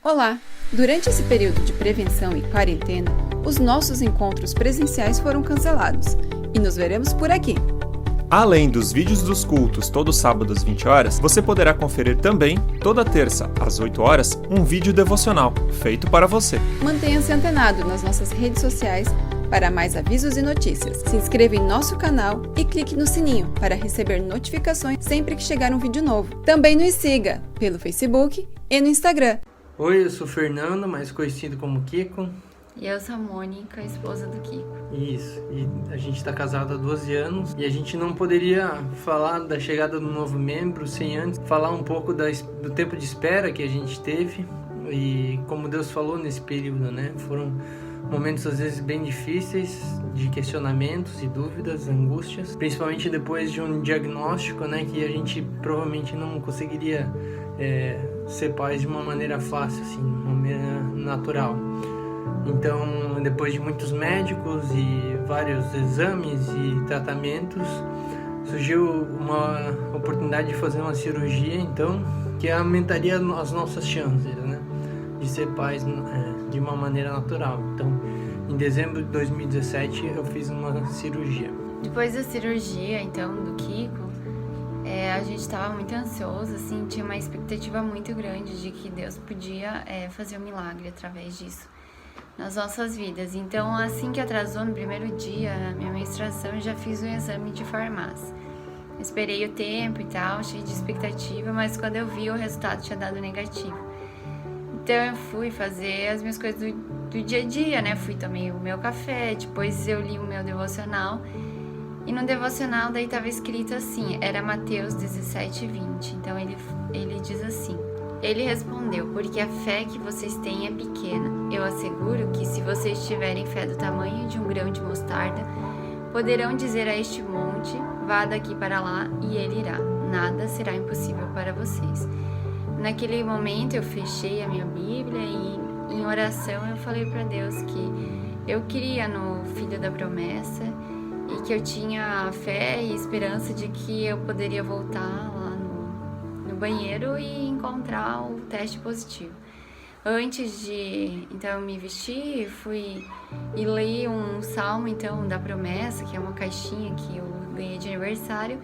Olá! Durante esse período de prevenção e quarentena, os nossos encontros presenciais foram cancelados e nos veremos por aqui. Além dos vídeos dos cultos todo sábado às 20 horas, você poderá conferir também, toda terça às 8 horas, um vídeo devocional feito para você. Mantenha-se antenado nas nossas redes sociais para mais avisos e notícias. Se inscreva em nosso canal e clique no sininho para receber notificações sempre que chegar um vídeo novo. Também nos siga pelo Facebook e no Instagram. Oi, eu sou Fernando, mais conhecido como Kiko. E eu sou a Mônica, esposa do Kiko. Isso, e a gente está casado há 12 anos e a gente não poderia falar da chegada do novo membro sem antes falar um pouco do tempo de espera que a gente teve e como Deus falou nesse período, né? Foram momentos às vezes bem difíceis, de questionamentos e dúvidas, angústias, principalmente depois de um diagnóstico, né? Que a gente provavelmente não conseguiria ser pais de uma maneira fácil, assim, de uma maneira natural. Então, depois de muitos médicos e vários exames e tratamentos, surgiu uma oportunidade de fazer uma cirurgia, então, que aumentaria as nossas chances, né, de ser pais de uma maneira natural. Então, em dezembro de 2017, eu fiz uma cirurgia. Depois da cirurgia, então, do Kiko, a gente estava muito ansioso, assim, tinha uma expectativa muito grande de que Deus podia fazer um milagre através disso nas nossas vidas. Então, assim que atrasou no primeiro dia a minha menstruação, eu já fiz um exame de farmácia. Esperei o tempo e tal, cheio de expectativa, mas quando eu vi o resultado tinha dado negativo. Então eu fui fazer as minhas coisas do dia a dia, né? Tomei o meu café, depois eu li o meu devocional. E no devocional daí estava escrito assim, era Mateus 17:20. Então ele diz assim: Ele respondeu, porque a fé que vocês têm é pequena. Eu asseguro que se vocês tiverem fé do tamanho de um grão de mostarda, poderão dizer a este monte, vá daqui para lá, e ele irá. Nada será impossível para vocês. Naquele momento eu fechei a minha Bíblia e em oração eu falei para Deus que eu queria no Filho da Promessa e que eu tinha fé e esperança de que eu poderia voltar lá no banheiro e encontrar o teste positivo. Antes de então eu me vestir, fui e li um salmo então da promessa, que é uma caixinha que eu ganhei de aniversário,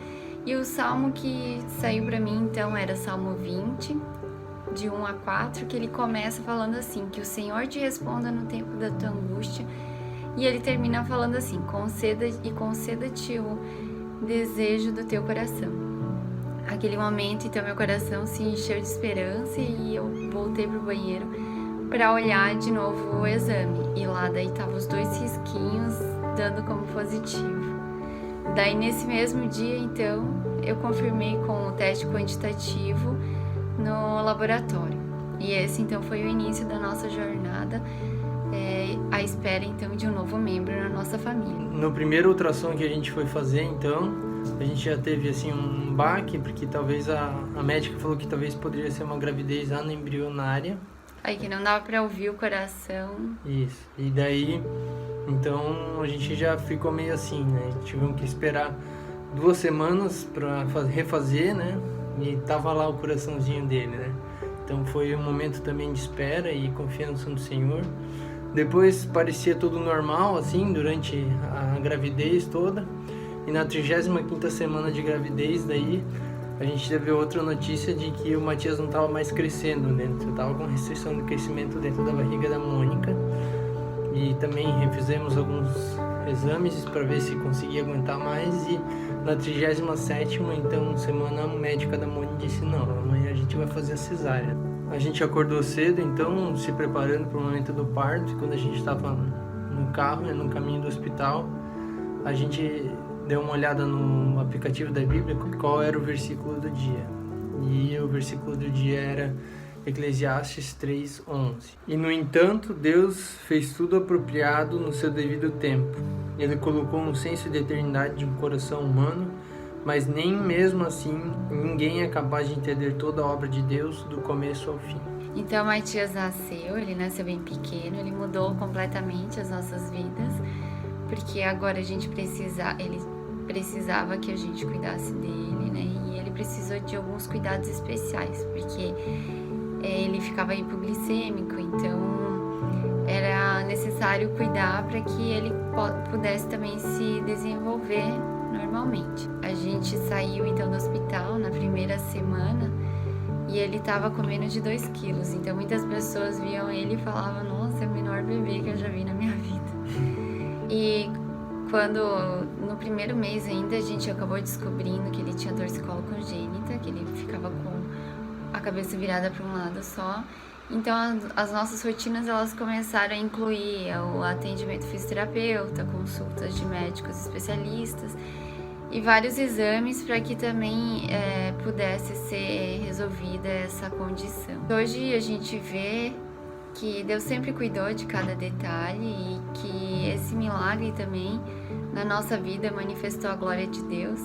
e o salmo que saiu para mim então era Salmo 20, de 1 a 4, que ele começa falando assim, que o Senhor te responda no tempo da tua angústia, e ele termina falando assim, conceda-te o desejo do teu coração. Naquele momento, então, meu coração se encheu de esperança e eu voltei pro banheiro para olhar de novo o exame. E lá daí estavam os 2 risquinhos dando como positivo. Daí nesse mesmo dia, então, eu confirmei com o teste quantitativo no laboratório. E esse, então, foi o início da nossa jornada, à espera, então, de um novo membro na nossa família. No primeiro ultrassom que a gente foi fazer, então, a gente já teve assim um baque, porque talvez a médica falou que talvez poderia ser uma gravidez anaembrionária. Aí que não dava para ouvir o coração. Isso. E daí, então, a gente já ficou meio assim, né? Tivemos que esperar 2 semanas para refazer, né? E tava lá o coraçãozinho dele, né? Então foi um momento também de espera e confiança no Senhor. Depois parecia tudo normal, assim, durante a gravidez toda. E na 35ª semana de gravidez, daí, a gente teve outra notícia de que o Matias não estava mais crescendo dentro. Estava com restrição de crescimento dentro da barriga da Mônica. E também refizemos alguns exames para ver se conseguia aguentar mais. E na 37ª, então, semana, a médica da Mônica disse, não, amanhã a gente vai fazer a cesárea. A gente acordou cedo, então, se preparando para o momento do parto. E quando a gente estava no carro, no caminho do hospital, a gente deu uma olhada no aplicativo da Bíblia, qual era o versículo do dia. E o versículo do dia era Eclesiastes 3:11. E no entanto, Deus fez tudo apropriado no seu devido tempo. Ele colocou um senso de eternidade de um coração humano, mas nem mesmo assim ninguém é capaz de entender toda a obra de Deus do começo ao fim. Então, Matias ele nasceu bem pequeno, ele mudou completamente as nossas vidas, porque agora ele precisava que a gente cuidasse dele, né? E ele precisou de alguns cuidados especiais, porque ele ficava hipoglicêmico, então era necessário cuidar para que ele pudesse também se desenvolver normalmente. A gente saiu então do hospital na primeira semana e ele estava com menos de 2 quilos, então muitas pessoas viam ele e falavam: nossa, é o menor bebê que eu já vi na minha vida. E quando, no primeiro mês ainda, a gente acabou descobrindo que ele tinha torcicolo congênita, que ele ficava com a cabeça virada para um lado só. Então, as nossas rotinas, elas começaram a incluir o atendimento fisioterapeuta, consultas de médicos especialistas e vários exames para que também pudesse ser resolvida essa condição. Hoje a gente vê que Deus sempre cuidou de cada detalhe e que esse milagre também na nossa vida manifestou a glória de Deus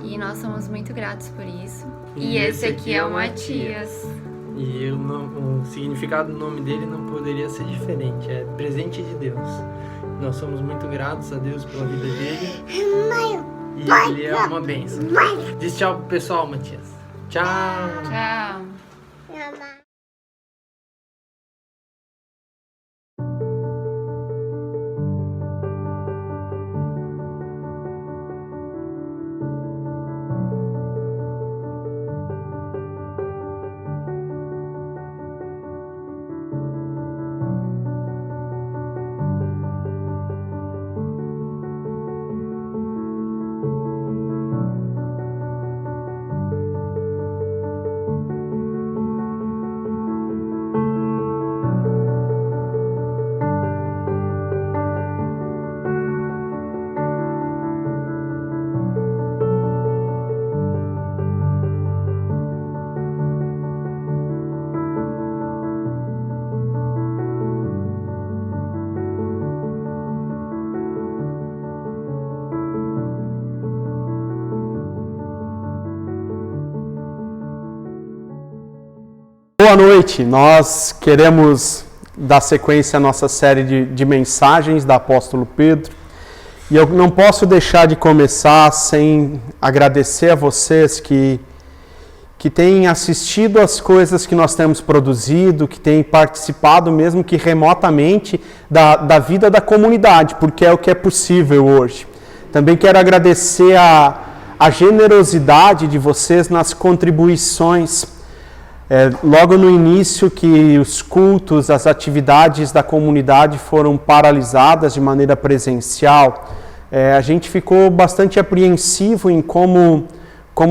e nós somos muito gratos por isso. E esse aqui é o Matias. E o significado do nome dele não poderia ser diferente, é presente de Deus. Nós somos muito gratos a Deus pela vida dele e ele é uma bênção. Diz tchau pro pessoal, Matias. Tchau! Tchau! Boa noite, nós queremos dar sequência à nossa série de mensagens do apóstolo Pedro e eu não posso deixar de começar sem agradecer a vocês que têm assistido às coisas que nós temos produzido, que têm participado mesmo que remotamente da vida da comunidade, porque é o que é possível hoje. Também quero agradecer a generosidade de vocês nas contribuições. Logo no início que os cultos, as atividades da comunidade foram paralisadas de maneira presencial, a gente ficou bastante apreensivo em como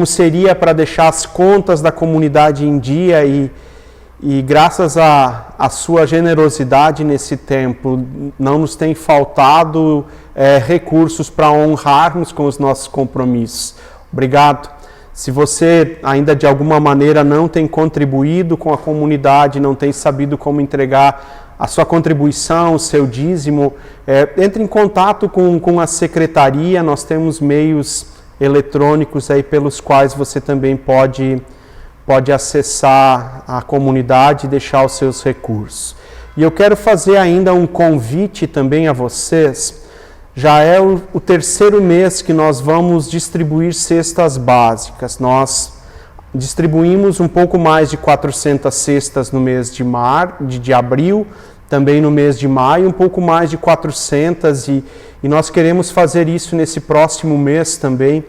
seria para deixar as contas da comunidade em dia e graças à sua generosidade nesse tempo, não nos tem faltado recursos para honrarmos com os nossos compromissos. Obrigado. Se você ainda de alguma maneira não tem contribuído com a comunidade, não tem sabido como entregar a sua contribuição, o seu dízimo, entre em contato com a secretaria, nós temos meios eletrônicos aí pelos quais você também pode acessar a comunidade e deixar os seus recursos. E eu quero fazer ainda um convite também a vocês. Já é o terceiro mês que nós vamos distribuir cestas básicas. Nós distribuímos um pouco mais de 400 cestas no mês de abril, também no mês de maio, um pouco mais de 400 e nós queremos fazer isso nesse próximo mês também.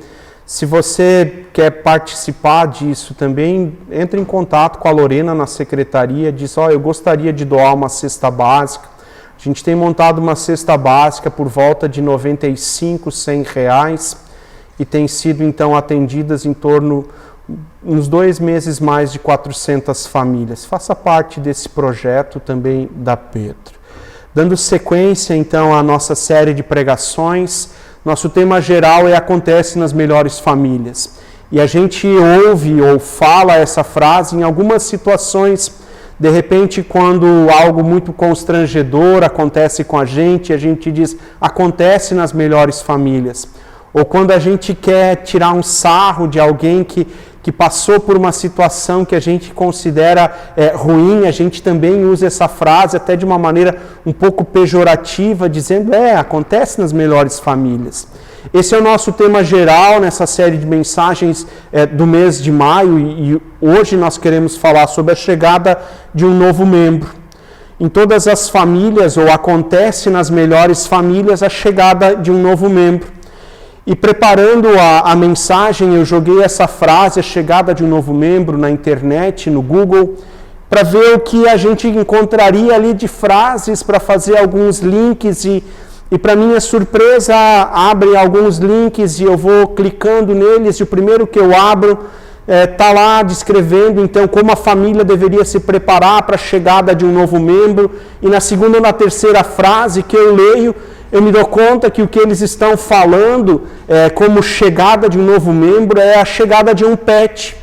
Se você quer participar disso também, entre em contato com a Lorena na secretaria, diz: eu gostaria de doar uma cesta básica. A gente tem montado uma cesta básica por volta de R$ 95, R$ 100 e tem sido então atendidas em torno, nos 2 meses, mais de 400 famílias. Faça parte desse projeto também da Pedro. Dando sequência então à nossa série de pregações, nosso tema geral Acontece nas Melhores Famílias. E a gente ouve ou fala essa frase em algumas situações. De repente, quando algo muito constrangedor acontece com a gente diz: acontece nas melhores famílias. Ou quando a gente quer tirar um sarro de alguém que passou por uma situação que a gente considera ruim, a gente também usa essa frase até de uma maneira um pouco pejorativa, dizendo: acontece nas melhores famílias. Esse é o nosso tema geral nessa série de mensagens do mês de maio e hoje nós queremos falar sobre a chegada de um novo membro. Em todas as famílias, ou acontece nas melhores famílias, a chegada de um novo membro. E preparando a mensagem, eu joguei essa frase, a chegada de um novo membro, na internet, no Google, para ver o que a gente encontraria ali de frases, para fazer alguns links e para minha surpresa, abre alguns links e eu vou clicando neles e o primeiro que eu abro está lá descrevendo então como a família deveria se preparar para a chegada de um novo membro, e na segunda ou na terceira frase que eu leio, eu me dou conta que o que eles estão falando como chegada de um novo membro é a chegada de um pet.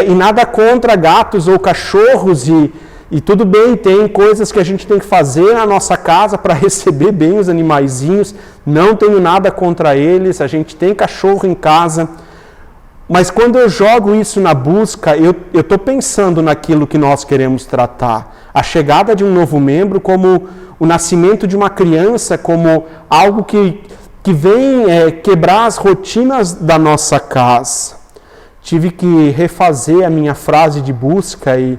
E nada contra gatos ou cachorros, e tudo bem, tem coisas que a gente tem que fazer na nossa casa para receber bem os animaizinhos, não tenho nada contra eles, a gente tem cachorro em casa. Mas quando eu jogo isso na busca, eu estou pensando naquilo que nós queremos tratar. A chegada de um novo membro como o nascimento de uma criança, como algo que vem quebrar as rotinas da nossa casa. Tive que refazer a minha frase de busca e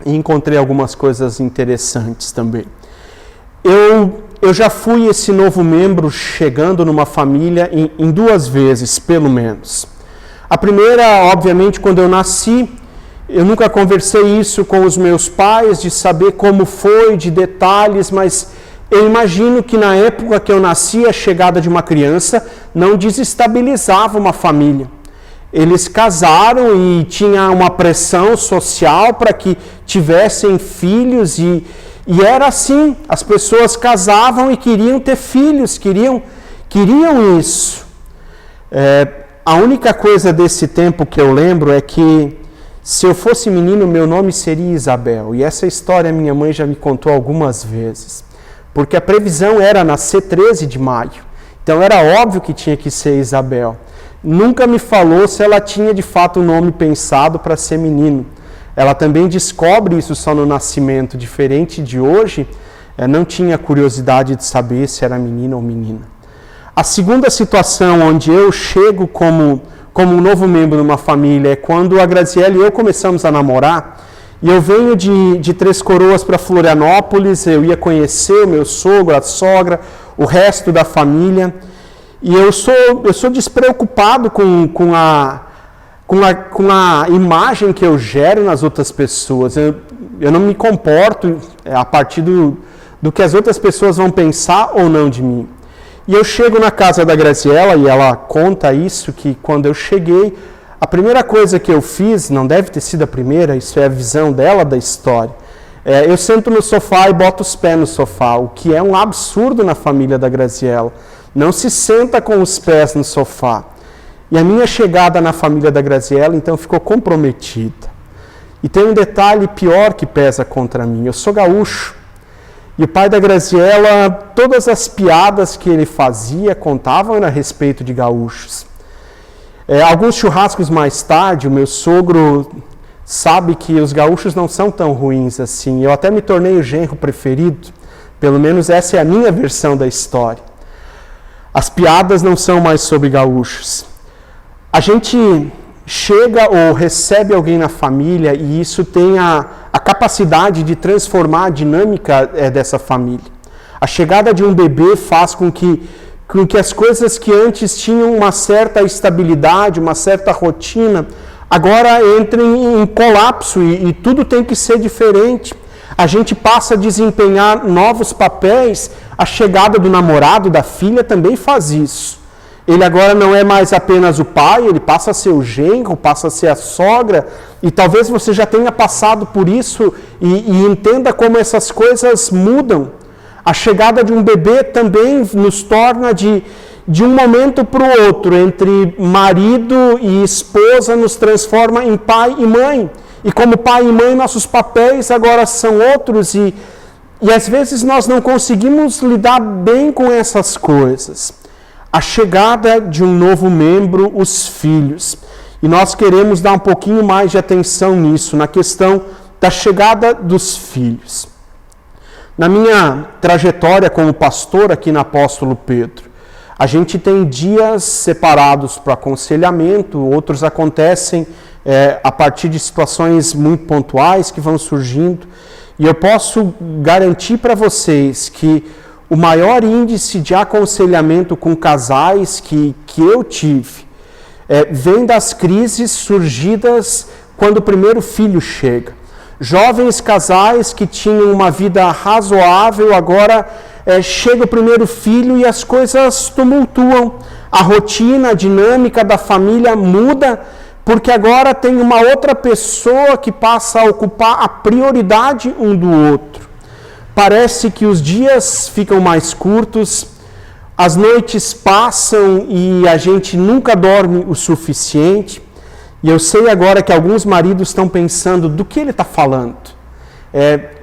encontrei algumas coisas interessantes também. Eu já fui esse novo membro chegando numa família em 2 vezes, pelo menos. A primeira, obviamente, quando eu nasci, eu nunca conversei isso com os meus pais, de saber como foi, de detalhes, mas eu imagino que na época que eu nasci, a chegada de uma criança não desestabilizava uma família. Eles casaram e tinha uma pressão social para que tivessem filhos e era assim, as pessoas casavam e queriam ter filhos, queriam isso. A única coisa desse tempo que eu lembro é que se eu fosse menino, meu nome seria Isabel. E essa história minha mãe já me contou algumas vezes. Porque a previsão era nascer 13 de maio. Então era óbvio que tinha que ser Isabel. Nunca me falou se ela tinha de fato um nome pensado para ser menino. Ela também descobre isso só no nascimento. Diferente de hoje, não tinha curiosidade de saber se era menino ou menina. A segunda situação onde eu chego como um novo membro de uma família é quando a Graziella e eu começamos a namorar. E eu venho de Três Coroas para Florianópolis, eu ia conhecer o meu sogro, a sogra, o resto da família. E eu sou despreocupado com a imagem que eu gero nas outras pessoas. Eu não me comporto a partir do que as outras pessoas vão pensar ou não de mim. E eu chego na casa da Graziella e ela conta isso, que quando eu cheguei, a primeira coisa que eu fiz, não deve ter sido a primeira, isso é a visão dela da história, eu sento no sofá e boto os pés no sofá, o que é um absurdo na família da Graziella. Não se senta com os pés no sofá. E a minha chegada na família da Graziella, então, ficou comprometida. E tem um detalhe pior que pesa contra mim. Eu sou gaúcho. E o pai da Graziella, todas as piadas que ele fazia contavam a respeito de gaúchos. Alguns churrascos mais tarde, o meu sogro sabe que os gaúchos não são tão ruins assim. Eu até me tornei o genro preferido. Pelo menos essa é a minha versão da história. As piadas não são mais sobre gaúchos. A gente chega ou recebe alguém na família e isso tem a capacidade de transformar a dinâmica dessa família. A chegada de um bebê faz com que as coisas que antes tinham uma certa estabilidade, uma certa rotina, agora entrem em colapso e tudo tem que ser diferente. A gente passa a desempenhar novos papéis. A chegada do namorado, da filha, também faz isso. Ele agora não é mais apenas o pai, ele passa a ser o genro, passa a ser a sogra, e talvez você já tenha passado por isso e entenda como essas coisas mudam. A chegada de um bebê também nos torna de um momento para o outro, entre marido e esposa, nos transforma em pai e mãe. E como pai e mãe, nossos papéis agora são outros e às vezes nós não conseguimos lidar bem com essas coisas. A chegada de um novo membro, os filhos. E nós queremos dar um pouquinho mais de atenção nisso, na questão da chegada dos filhos. Na minha trajetória como pastor aqui na Apóstolo Pedro, A gente tem dias separados para aconselhamento, outros acontecem a partir de situações muito pontuais que vão surgindo. E eu posso garantir para vocês que o maior índice de aconselhamento com casais que eu tive vem das crises surgidas quando o primeiro filho chega. Jovens casais que tinham uma vida razoável, agora chega o primeiro filho e as coisas tumultuam. A rotina, a dinâmica da família muda, porque agora tem uma outra pessoa que passa a ocupar a prioridade um do outro. Parece que os dias ficam mais curtos, as noites passam e a gente nunca dorme o suficiente. E eu sei agora que alguns maridos estão pensando do que ele está falando.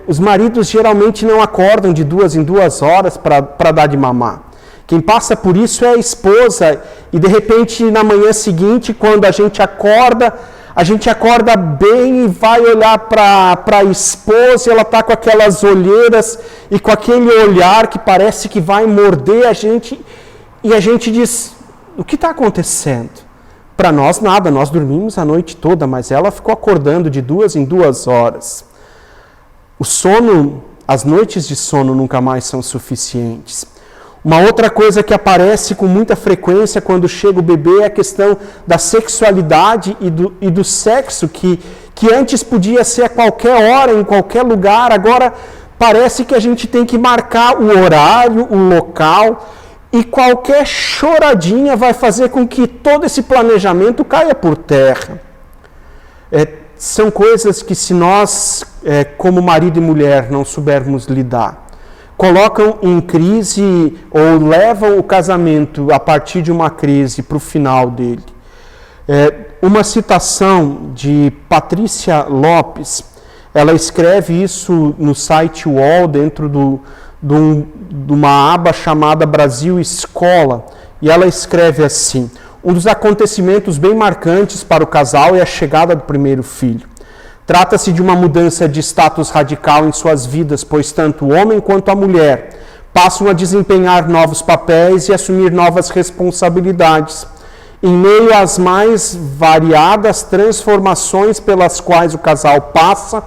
Os maridos geralmente não acordam de 2 em 2 horas para dar de mamar. Quem passa por isso é a esposa e de repente na manhã seguinte, quando a gente acorda bem e vai olhar para a esposa e ela está com aquelas olheiras e com aquele olhar que parece que vai morder a gente e a gente diz, o que está acontecendo? Para nós nada, nós dormimos a noite toda, mas ela ficou acordando de 2 em 2 horas. O sono, as noites de sono nunca mais são suficientes. Uma outra coisa que aparece com muita frequência quando chega o bebê é a questão da sexualidade e do sexo, que antes podia ser a qualquer hora, em qualquer lugar, agora parece que a gente tem que marcar o horário, o local, e qualquer choradinha vai fazer com que todo esse planejamento caia por terra. São coisas que se nós, como marido e mulher, não soubermos lidar, colocam em crise ou levam o casamento a partir de uma crise para o final dele. Uma citação de Patrícia Lopes, ela escreve isso no site UOL, dentro de uma aba chamada Brasil Escola, e ela escreve assim: um dos acontecimentos bem marcantes para o casal é a chegada do primeiro filho. Trata-se de uma mudança de status radical em suas vidas, pois tanto o homem quanto a mulher passam a desempenhar novos papéis e assumir novas responsabilidades. Em meio às mais variadas transformações pelas quais o casal passa,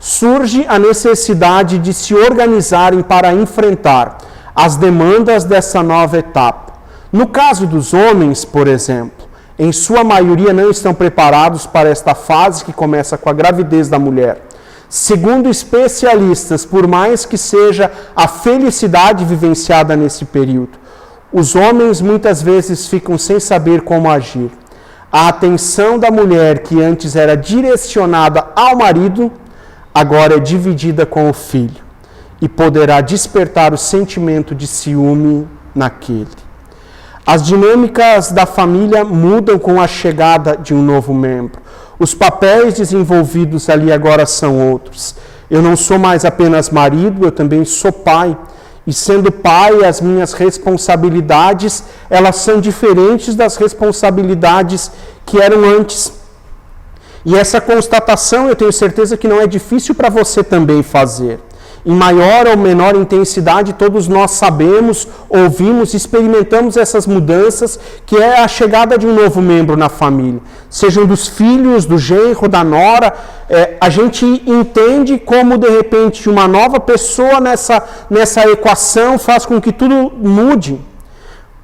surge a necessidade de se organizarem para enfrentar as demandas dessa nova etapa. No caso dos homens, por exemplo, em sua maioria não estão preparados para esta fase que começa com a gravidez da mulher. Segundo especialistas, por mais que seja a felicidade vivenciada nesse período, os homens muitas vezes ficam sem saber como agir. A atenção da mulher, que antes era direcionada ao marido, agora é dividida com o filho e poderá despertar o sentimento de ciúme naquele. As dinâmicas da família mudam com a chegada de um novo membro. Os papéis desenvolvidos ali agora são outros. Eu não sou mais apenas marido, eu também sou pai. E sendo pai, as minhas responsabilidades, elas são diferentes das responsabilidades que eram antes. E essa constatação, eu tenho certeza que não é difícil para você também fazer. Em maior ou menor intensidade, todos nós sabemos, ouvimos, experimentamos essas mudanças, que é a chegada de um novo membro na família. Sejam dos filhos, do genro, da nora, a gente entende como, de repente, uma nova pessoa nessa equação faz com que tudo mude.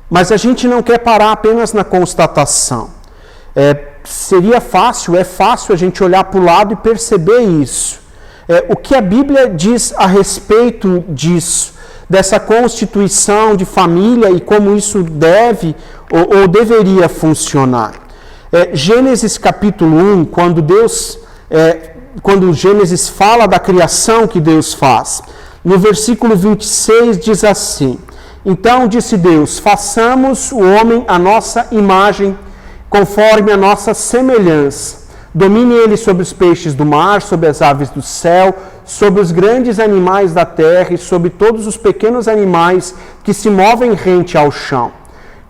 Mas a gente não quer parar apenas na constatação. Seria fácil, é fácil a gente olhar para o lado e perceber isso. O que a Bíblia diz a respeito disso, dessa constituição de família e como isso deve ou deveria funcionar. Gênesis capítulo 1, quando Gênesis fala da criação que Deus faz, no versículo 26 diz assim: então disse Deus, façamos o homem à nossa imagem, conforme a nossa semelhança. Domine ele sobre os peixes do mar, sobre as aves do céu, sobre os grandes animais da terra e sobre todos os pequenos animais que se movem rente ao chão.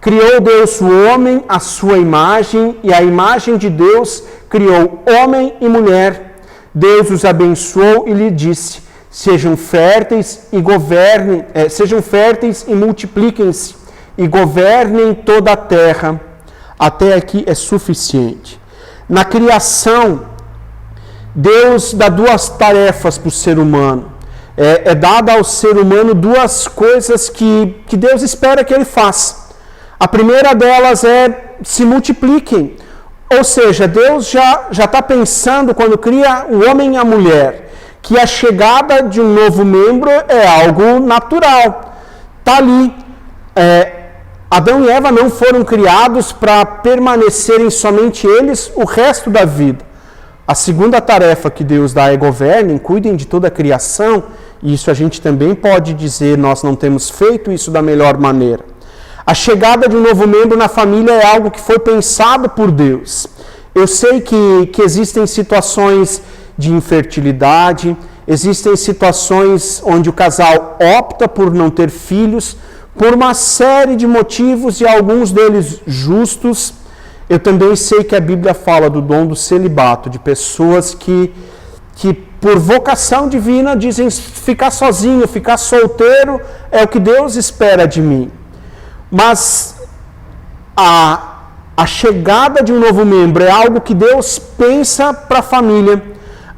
Criou Deus o homem à sua imagem, e a imagem de Deus criou homem e mulher. Deus os abençoou e lhe disse: sejam férteis e governem, sejam férteis e multipliquem-se. e governem toda a terra. Até aqui é suficiente. Na criação, Deus dá duas tarefas para o ser humano. É dada ao ser humano duas coisas que Deus espera que ele faça. A primeira delas é se multipliquem. Ou seja, Deus já está pensando, quando cria o homem e a mulher, que a chegada de um novo membro é algo natural. Está ali. Adão e Eva não foram criados para permanecerem somente eles o resto da vida. A segunda tarefa que Deus dá é governem, cuidem de toda a criação. E isso a gente também pode dizer, nós não temos feito isso da melhor maneira. A chegada de um novo membro na família é algo que foi pensado por Deus. Eu sei que existem situações de infertilidade, existem situações onde o casal opta por não ter filhos, por uma série de motivos e alguns deles justos. Eu também sei que a Bíblia fala do dom do celibato, de pessoas que por vocação divina dizem ficar sozinho, ficar solteiro é o que Deus espera de mim. Mas a chegada de um novo membro é algo que Deus pensa para a família.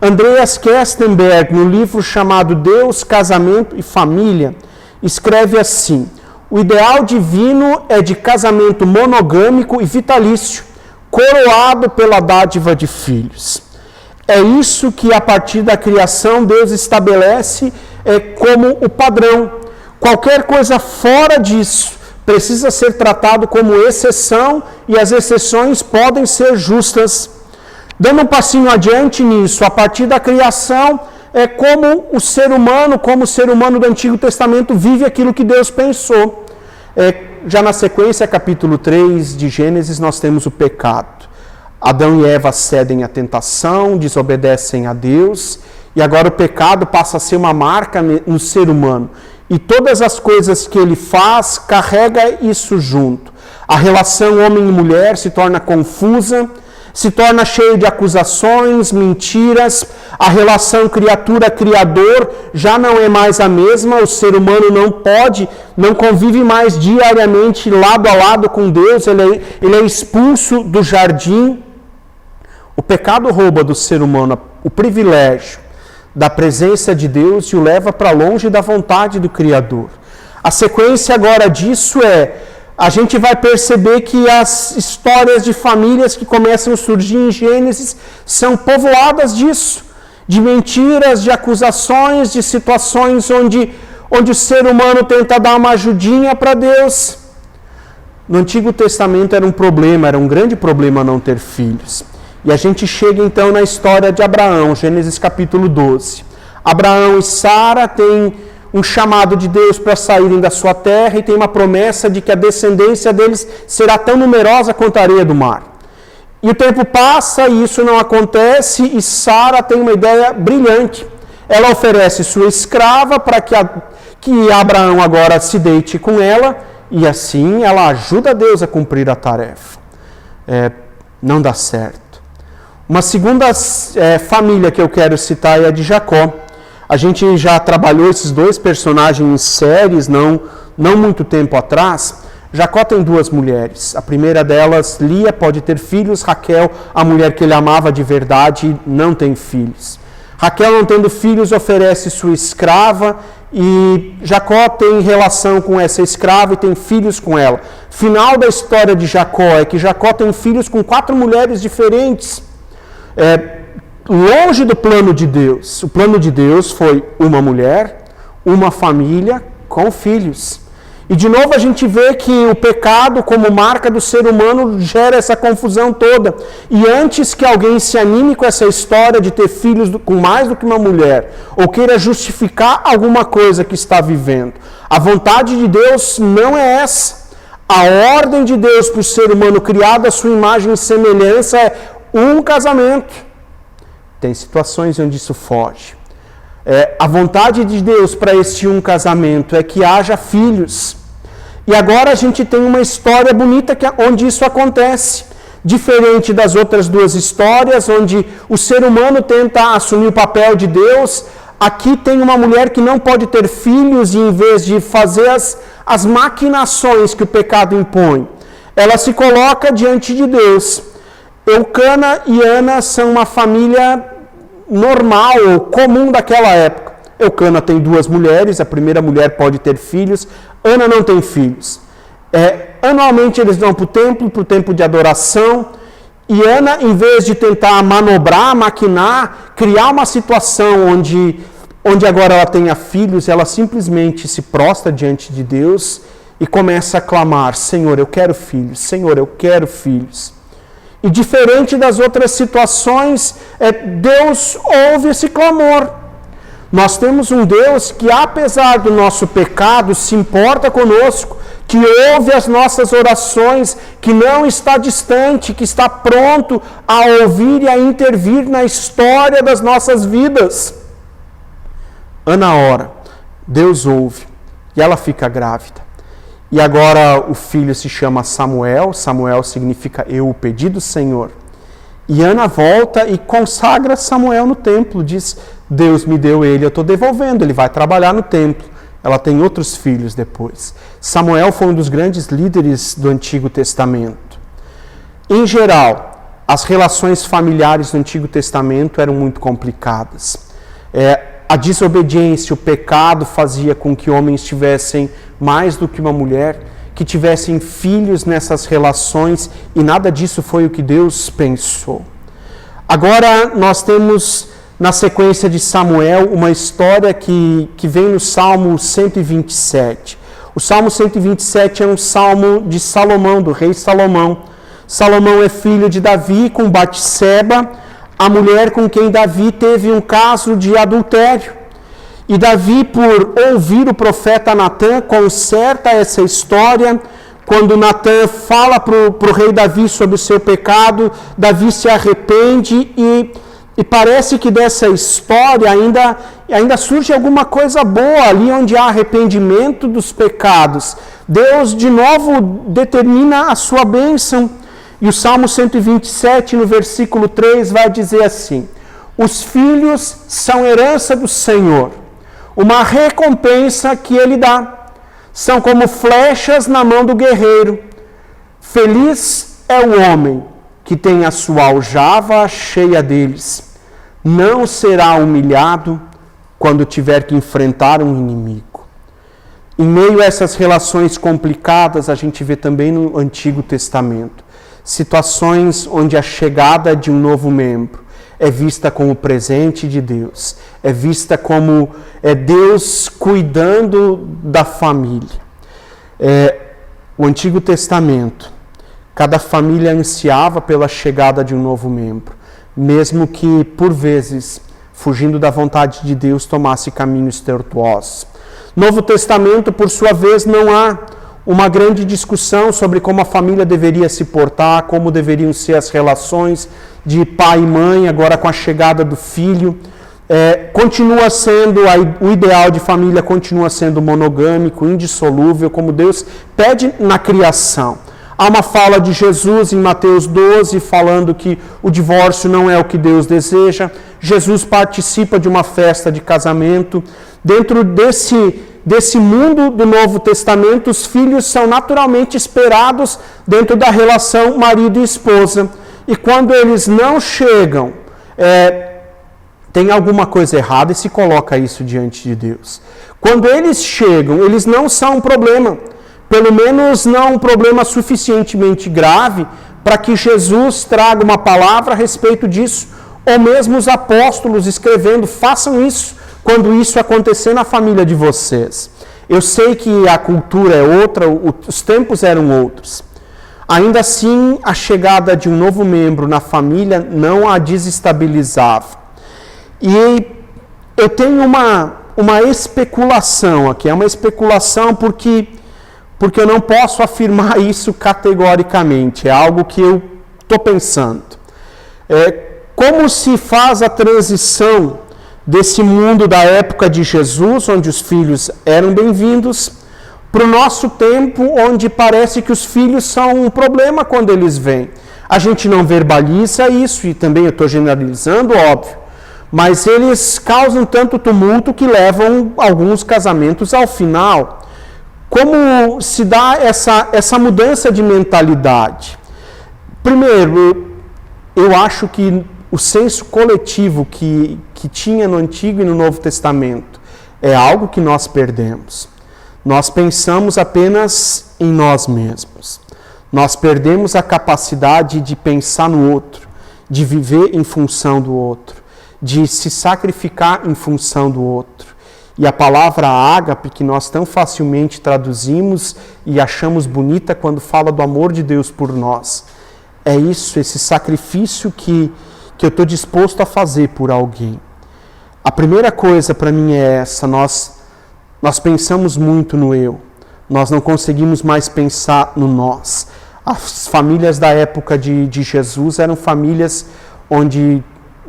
Andreas Kestenberg, no livro chamado Deus, Casamento e Família, escreve assim: o ideal divino é de casamento monogâmico e vitalício, coroado pela dádiva de filhos. É isso que, a partir da criação, Deus estabelece como o padrão. Qualquer coisa fora disso precisa ser tratado como exceção, e as exceções podem ser justas. Dando um passinho adiante nisso, a partir da criação, como o ser humano do Antigo Testamento vive aquilo que Deus pensou. Já na sequência, capítulo 3 de Gênesis, nós temos o pecado. Adão e Eva cedem à tentação, desobedecem a Deus, e agora o pecado passa a ser uma marca no ser humano. E todas as coisas que ele faz, carrega isso junto. A relação homem e mulher se torna confusa, se torna cheia de acusações, mentiras. A relação criatura-criador já não é mais a mesma. O ser humano não convive mais diariamente lado a lado com Deus. Ele é expulso do jardim. O pecado rouba do ser humano o privilégio da presença de Deus e o leva para longe da vontade do Criador. A sequência agora disso a gente vai perceber que as histórias de famílias que começam a surgir em Gênesis são povoadas disso, de mentiras, de acusações, de situações onde o ser humano tenta dar uma ajudinha para Deus. No Antigo Testamento era um grande problema não ter filhos. E a gente chega então na história de Abraão, Gênesis capítulo 12. Abraão e Sara têm um chamado de Deus para saírem da sua terra e tem uma promessa de que a descendência deles será tão numerosa quanto a areia do mar. E o tempo passa e isso não acontece, e Sara tem uma ideia brilhante. Ela oferece sua escrava para que Abraão agora se deite com ela, e assim ela ajuda Deus a cumprir a tarefa. Não dá certo. Uma segunda família que eu quero citar é a de Jacó. A gente já trabalhou esses dois personagens em séries, não muito tempo atrás. Jacó tem duas mulheres. A primeira delas, Lia, pode ter filhos. Raquel, a mulher que ele amava de verdade, não tem filhos. Raquel, não tendo filhos, oferece sua escrava, e Jacó tem relação com essa escrava e tem filhos com ela. Final da história de Jacó é que Jacó tem filhos com 4 mulheres diferentes. Longe do plano de Deus. O plano de Deus foi uma mulher, uma família com filhos. E de novo a gente vê que o pecado, como marca do ser humano, gera essa confusão toda. E antes que alguém se anime com essa história de ter filhos com mais do que uma mulher, ou queira justificar alguma coisa que está vivendo, a vontade de Deus não é essa. A ordem de Deus para o ser humano criado à sua imagem e semelhança é um casamento. Tem situações onde isso foge. A vontade de Deus para este um casamento é que haja filhos. E agora a gente tem uma história bonita onde isso acontece. Diferente das outras duas histórias, onde o ser humano tenta assumir o papel de Deus, Aqui tem uma mulher que não pode ter filhos e, em vez de fazer as maquinações que o pecado impõe, ela se coloca diante de Deus. Eucana e Ana são uma família normal ou comum daquela época. Eucana tem 2 mulheres, a primeira mulher pode ter filhos, Ana não tem filhos. Anualmente eles vão para o templo de adoração, e Ana, em vez de tentar manobrar, maquinar, criar uma situação onde agora ela tenha filhos, ela simplesmente se prostra diante de Deus e começa a clamar: Senhor, eu quero filhos, Senhor, eu quero filhos. E diferente das outras situações, Deus ouve esse clamor. Nós temos um Deus que, apesar do nosso pecado, se importa conosco, que ouve as nossas orações, que não está distante, que está pronto a ouvir e a intervir na história das nossas vidas. Ana ora, Deus ouve, e ela fica grávida. E agora o filho se chama Samuel. Samuel significa eu o pedi do Senhor. E Ana volta e consagra Samuel no templo. Diz: Deus me deu ele, eu estou devolvendo, ele vai trabalhar no templo. Ela tem outros filhos depois. Samuel foi um dos grandes líderes do Antigo Testamento. Em geral, as relações familiares do Antigo Testamento eram muito complicadas. A desobediência, o pecado fazia com que homens tivessem mais do que uma mulher, que tivessem filhos nessas relações, e nada disso foi o que Deus pensou. Agora nós temos, na sequência de Samuel, uma história que vem no Salmo 127. O Salmo 127 é um salmo de Salomão, do rei Salomão. Salomão é filho de Davi com Batseba, a mulher com quem Davi teve um caso de adultério. E Davi, por ouvir o profeta Natã, conserta essa história. Quando Natã fala para o rei Davi sobre o seu pecado, Davi se arrepende e parece que dessa história ainda surge alguma coisa boa ali onde há arrependimento dos pecados. Deus de novo determina a sua bênção. E o Salmo 127, no versículo 3, vai dizer assim: os filhos são herança do Senhor, uma recompensa que Ele dá. São como flechas na mão do guerreiro. Feliz é o homem que tem a sua aljava cheia deles. Não será humilhado quando tiver que enfrentar um inimigo. Em meio a essas relações complicadas, a gente vê também no Antigo Testamento situações onde a chegada de um novo membro é vista como presente de Deus, é vista como Deus cuidando da família. O Antigo Testamento, cada família ansiava pela chegada de um novo membro, mesmo que, por vezes, fugindo da vontade de Deus, tomasse caminhos tortuosos. Novo Testamento, por sua vez, não há uma grande discussão sobre como a família deveria se portar, como deveriam ser as relações de pai e mãe, agora com a chegada do filho. Continua sendo, o ideal de família continua sendo monogâmico, indissolúvel, como Deus pede na criação. Há uma fala de Jesus em Mateus 12, falando que o divórcio não é o que Deus deseja. Jesus participa de uma festa de casamento. Dentro desse mundo do Novo Testamento, os filhos são naturalmente esperados dentro da relação marido e esposa. E quando eles não chegam, tem alguma coisa errada e se coloca isso diante de Deus. Quando eles chegam, eles não são um problema. Pelo menos não um problema suficientemente grave para que Jesus traga uma palavra a respeito disso. Ou mesmo os apóstolos escrevendo: façam isso quando isso acontecer na família de vocês. Eu sei que a cultura é outra, os tempos eram outros. Ainda assim, a chegada de um novo membro na família não a desestabilizava. E eu tenho uma especulação aqui, é uma especulação porque eu não posso afirmar isso categoricamente, é algo que eu estou pensando. Como se faz a transição desse mundo da época de Jesus, onde os filhos eram bem-vindos, para o nosso tempo, onde parece que os filhos são um problema quando eles vêm. A gente não verbaliza isso, e também eu estou generalizando, óbvio, mas eles causam tanto tumulto que levam alguns casamentos ao final. Como se dá essa mudança de mentalidade? Primeiro, eu acho que o senso coletivo que tinha no Antigo e no Novo Testamento é algo que nós perdemos. Nós pensamos apenas em nós mesmos. Nós perdemos a capacidade de pensar no outro, de viver em função do outro, de se sacrificar em função do outro. E a palavra ágape, que nós tão facilmente traduzimos e achamos bonita quando fala do amor de Deus por nós, é isso, esse sacrifício que eu estou disposto a fazer por alguém. A primeira coisa para mim é essa, nós pensamos muito no eu, nós não conseguimos mais pensar no nós. As famílias da época de Jesus eram famílias onde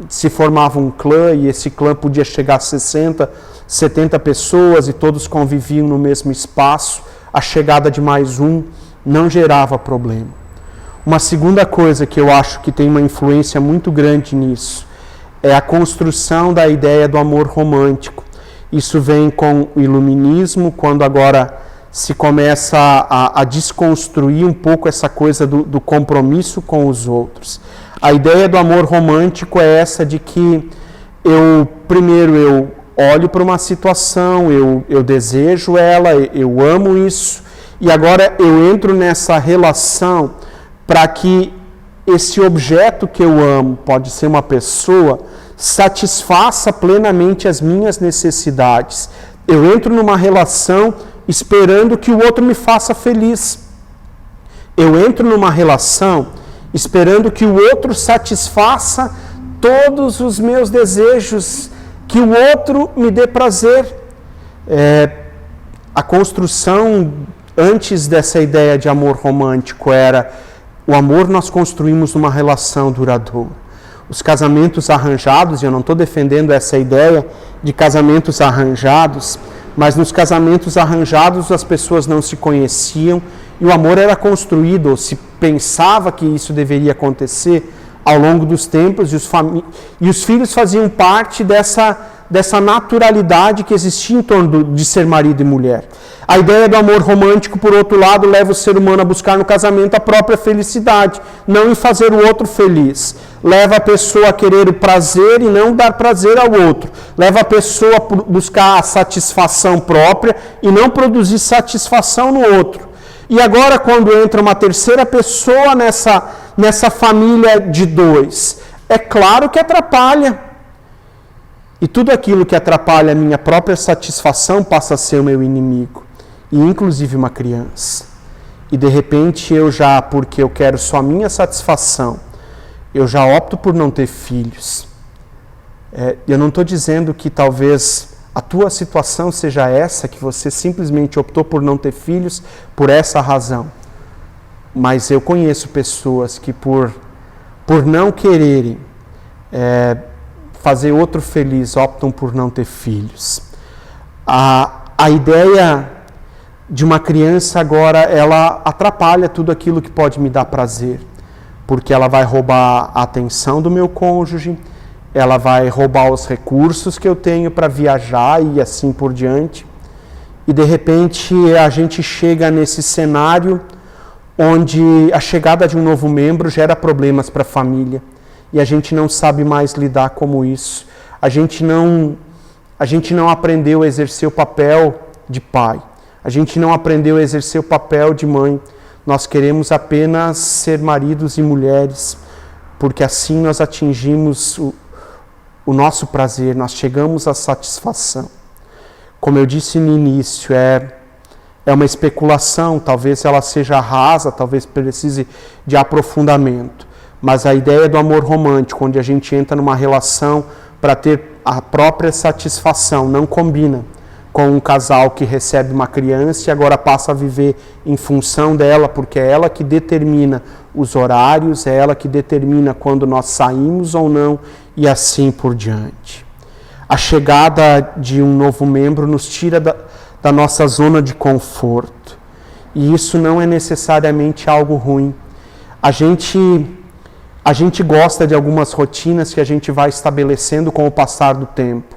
se formava um clã e esse clã podia chegar a 60, 70 pessoas e todos conviviam no mesmo espaço. A chegada de mais um não gerava problema. Uma segunda coisa que eu acho que tem uma influência muito grande nisso é a construção da ideia do amor romântico. Isso vem com o iluminismo, quando agora se começa a desconstruir um pouco essa coisa do compromisso com os outros. A ideia do amor romântico é essa de que primeiro eu olho para uma situação, eu desejo ela, eu amo isso, e agora eu entro nessa relação para que esse objeto que eu amo, pode ser uma pessoa, satisfaça plenamente as minhas necessidades. Eu entro numa relação esperando que o outro me faça feliz. Eu entro numa relação esperando que o outro satisfaça todos os meus desejos, que o outro me dê prazer. A construção antes dessa ideia de amor romântico era o amor nós construímos numa relação duradoura. Os casamentos arranjados, e eu não estou defendendo essa ideia de casamentos arranjados, mas nos casamentos arranjados as pessoas não se conheciam e o amor era construído, ou se pensava que isso deveria acontecer ao longo dos tempos, e os filhos faziam parte dessa naturalidade que existia em torno de ser marido e mulher. A ideia do amor romântico, por outro lado, leva o ser humano a buscar no casamento a própria felicidade, não em fazer o outro feliz. Leva a pessoa a querer o prazer e não dar prazer ao outro. Leva a pessoa a buscar a satisfação própria e não produzir satisfação no outro. E agora, quando entra uma terceira pessoa nessa família de dois, é claro que atrapalha. E tudo aquilo que atrapalha a minha própria satisfação passa a ser o meu inimigo. E inclusive uma criança. E de repente porque eu quero só a minha satisfação, eu já opto por não ter filhos. Eu não estou dizendo que talvez a tua situação seja essa, que você simplesmente optou por não ter filhos por essa razão. Mas eu conheço pessoas que por não quererem fazer outro feliz, optam por não ter filhos. A ideia de uma criança agora, ela atrapalha tudo aquilo que pode me dar prazer, porque ela vai roubar a atenção do meu cônjuge, ela vai roubar os recursos que eu tenho para viajar e assim por diante. E de repente a gente chega nesse cenário onde a chegada de um novo membro gera problemas para a família e a gente não sabe mais lidar com isso. A gente não aprendeu a exercer o papel de pai. A gente não aprendeu a exercer o papel de mãe. Nós queremos apenas ser maridos e mulheres, porque assim nós atingimos o nosso prazer, nós chegamos à satisfação. Como eu disse no início, é uma especulação, talvez ela seja rasa, talvez precise de aprofundamento. Mas a ideia do amor romântico, onde a gente entra numa relação para ter a própria satisfação, não combina com um casal que recebe uma criança e agora passa a viver em função dela, porque é ela que determina os horários, é ela que determina quando nós saímos ou não e assim por diante. A chegada de um novo membro nos tira da nossa zona de conforto e isso não é necessariamente algo ruim. A gente A gente gosta de algumas rotinas que a gente vai estabelecendo com o passar do tempo.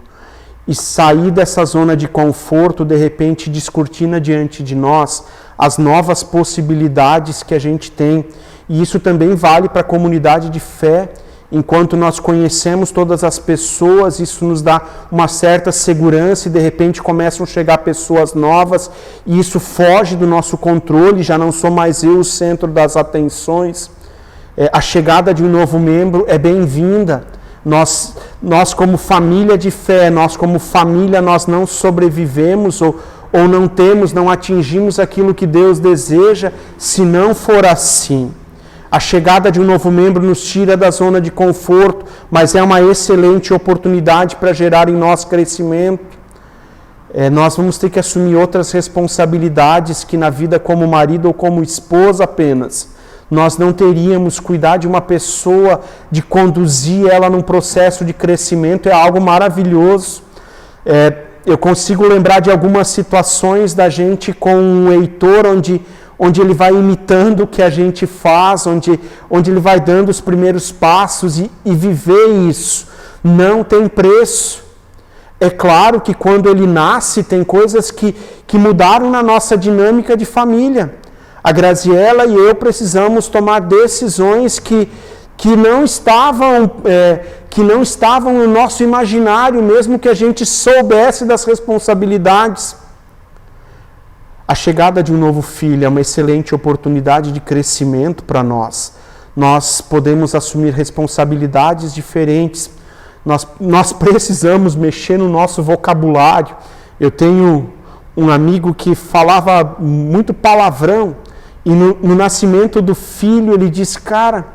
E sair dessa zona de conforto, de repente, descortina diante de nós as novas possibilidades que a gente tem. E isso também vale para a comunidade de fé. Enquanto nós conhecemos todas as pessoas, isso nos dá uma certa segurança e de repente começam a chegar pessoas novas e isso foge do nosso controle, já não sou mais eu o centro das atenções. A chegada de um novo membro é bem-vinda. Nós como família de fé, nós como família, nós não sobrevivemos ou não atingimos aquilo que Deus deseja se não for assim. A chegada de um novo membro nos tira da zona de conforto, mas é uma excelente oportunidade para gerar em nós crescimento. Nós vamos ter que assumir outras responsabilidades que na vida como marido ou como esposa apenas, nós não teríamos. Cuidar de uma pessoa, de conduzir ela num processo de crescimento é algo maravilhoso. Eu consigo lembrar de algumas situações da gente com o Heitor, onde ele vai imitando o que a gente faz, onde ele vai dando os primeiros passos e viver isso não tem preço. É claro que quando ele nasce tem coisas que mudaram na nossa dinâmica de família. A Graziella e eu precisamos tomar decisões que não estavam no nosso imaginário, mesmo que a gente soubesse das responsabilidades. A chegada de um novo filho é uma excelente oportunidade de crescimento para nós. Nós podemos assumir responsabilidades diferentes. Nós precisamos mexer no nosso vocabulário. Eu tenho um amigo que falava muito palavrão e no nascimento do filho ele disse: cara,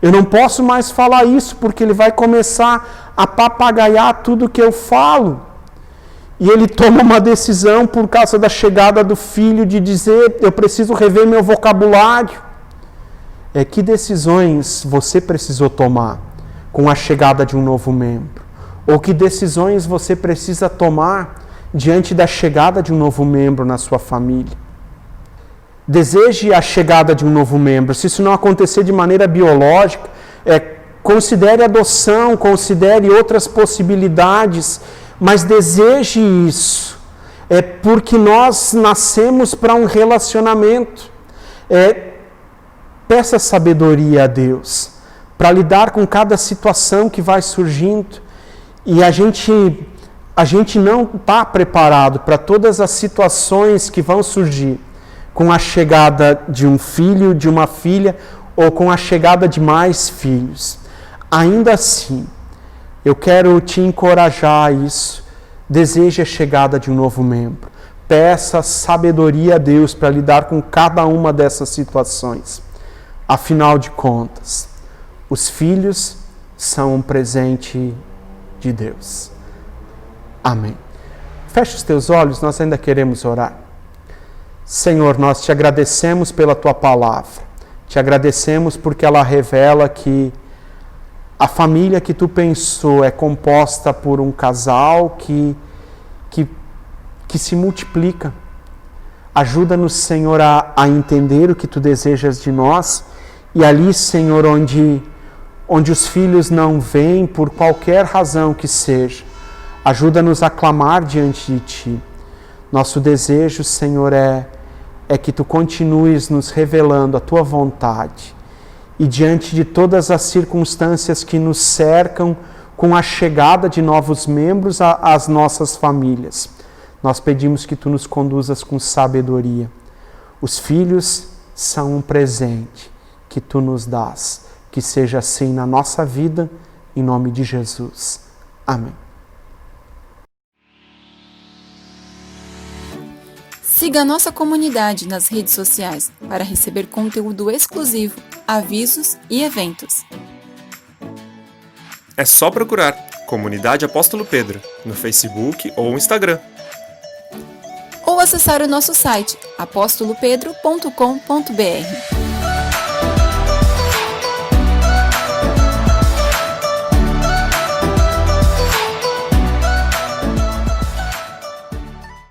eu não posso mais falar isso porque ele vai começar a papagaiar tudo que eu falo. E ele toma uma decisão por causa da chegada do filho de dizer: eu preciso rever meu vocabulário. Que decisões você precisou tomar com a chegada de um novo membro? Ou que decisões você precisa tomar diante da chegada de um novo membro na sua família? Deseje a chegada de um novo membro. Se isso não acontecer de maneira biológica, considere adoção, considere outras possibilidades, mas deseje isso. Porque nós nascemos para um relacionamento. Peça sabedoria a Deus para lidar com cada situação que vai surgindo. E a gente não está preparado para todas as situações que vão surgir com a chegada de um filho, de uma filha, ou com a chegada de mais filhos. Ainda assim, eu quero te encorajar a isso. Deseje a chegada de um novo membro. Peça sabedoria a Deus para lidar com cada uma dessas situações. Afinal de contas, os filhos são um presente de Deus. Amém. Feche os teus olhos, nós ainda queremos orar. Senhor, nós te agradecemos pela tua palavra. Te agradecemos porque ela revela que a família que tu pensou é composta por um casal que se multiplica. Ajuda-nos, Senhor, a entender o que tu desejas de nós. E ali, Senhor, onde os filhos não vêm por qualquer razão que seja, ajuda-nos a clamar diante de ti. Nosso desejo, Senhor, é que tu continues nos revelando a tua vontade. E diante de todas as circunstâncias que nos cercam com a chegada de novos membros às nossas famílias, nós pedimos que tu nos conduzas com sabedoria. Os filhos são um presente que tu nos dás. Que seja assim na nossa vida, em nome de Jesus. Amém. Siga a nossa comunidade nas redes sociais para receber conteúdo exclusivo, avisos e eventos. É só procurar Comunidade Apóstolo Pedro no Facebook ou Instagram. Ou acessar o nosso site apostolopedro.com.br.